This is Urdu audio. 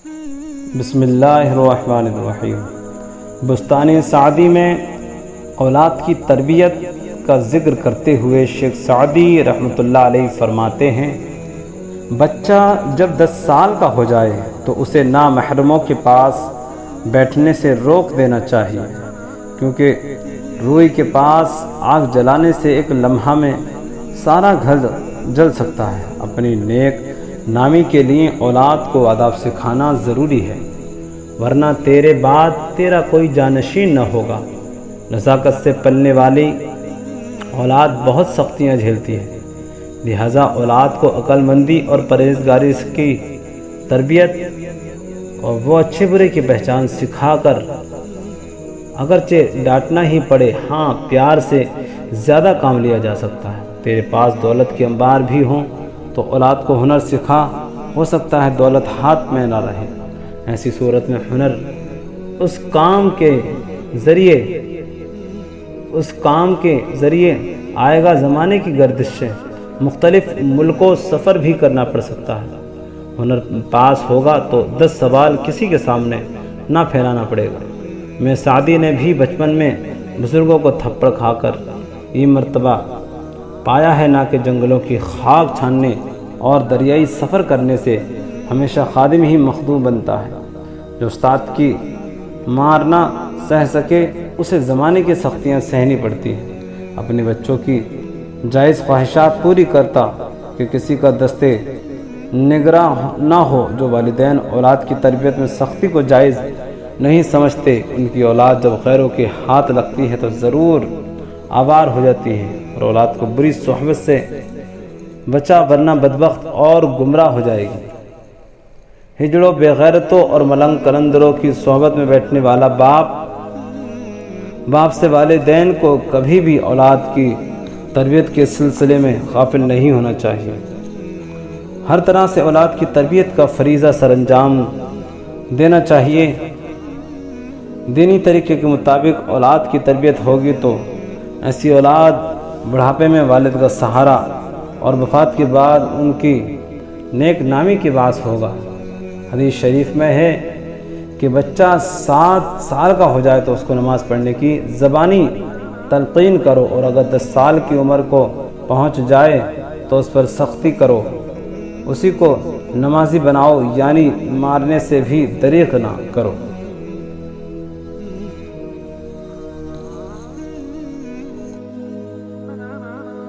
بسم اللہ الرحمن الرحیم۔ بستان سعدی میں اولاد کی تربیت کا ذکر کرتے ہوئے شیخ سعدی رحمۃ اللہ علیہ فرماتے ہیں، بچہ جب 10 سال کا ہو جائے تو اسے نامحرموں کے پاس بیٹھنے سے روک دینا چاہیے، کیونکہ روئی کے پاس آگ جلانے سے ایک لمحہ میں سارا گھر جل سکتا ہے۔ اپنی نیک نامی کے لیے اولاد کو آداب سکھانا ضروری ہے، ورنہ تیرے بعد تیرا کوئی جانشین نہ ہوگا۔ نزاکت سے پلنے والی اولاد بہت سختیاں جھیلتی ہے، لہذا اولاد کو عقل مندی اور پرہیزگاری کی تربیت اور وہ اچھے برے کی پہچان سکھا کر، اگرچہ ڈانٹنا ہی پڑے، ہاں پیار سے زیادہ کام لیا جا سکتا ہے۔ تیرے پاس دولت کے انبار بھی ہوں تو اولاد کو ہنر سکھا، ہو سکتا ہے دولت ہاتھ میں نہ رہے، ایسی صورت میں ہنر اس کام کے ذریعے آئے گا۔ زمانے کی گردش سے مختلف ملکوں سفر بھی کرنا پڑ سکتا ہے۔ ہنر پاس ہوگا تو 10 سوال کسی کے سامنے نہ پھیلانا پڑے گا۔ میں سعدی نے بھی بچپن میں بزرگوں کو تھپڑ کھا کر یہ مرتبہ پایا ہے، نہ کہ جنگلوں کی خاک چھاننے اور دریائی سفر کرنے سے ہمیشہ خادم ہی مخدوم بنتا ہے۔ جو استاد کی مار نہ سہ سکے اسے زمانے کی سختیاں سہنی پڑتی ہیں۔ اپنے بچوں کی جائز خواہشات پوری کرتا کہ کسی کا دستے نگراں نہ ہو۔ جو والدین اولاد کی تربیت میں سختی کو جائز نہیں سمجھتے، ان کی اولاد جب غیروں کے ہاتھ لگتی ہے تو ضرور آوار ہو جاتی ہے، اور اولاد کو بری صحبت سے بچا، ورنہ بدبخت اور گمراہ ہو جائے گی۔ ہجڑوں، بے غیرتوں اور ملنگ قلندروں کی صحبت میں بیٹھنے والا باپ سے والدین کو کبھی بھی اولاد کی تربیت کے سلسلے میں غافل نہیں ہونا چاہیے۔ ہر طرح سے اولاد کی تربیت کا فریضہ سر انجام دینا چاہیے۔ دینی طریقے کے مطابق اولاد کی تربیت ہوگی تو ایسی اولاد بڑھاپے میں والد کا سہارا اور وفات کے بعد ان کی نیک نامی کی باعث ہوگا۔ حدیث شریف میں ہے کہ بچہ 7 سال کا ہو جائے تو اس کو نماز پڑھنے کی زبانی تلقین کرو، اور اگر 10 سال کی عمر کو پہنچ جائے تو اس پر سختی کرو، اسی کو نمازی بناؤ، یعنی مارنے سے بھی دریغ نہ کرو۔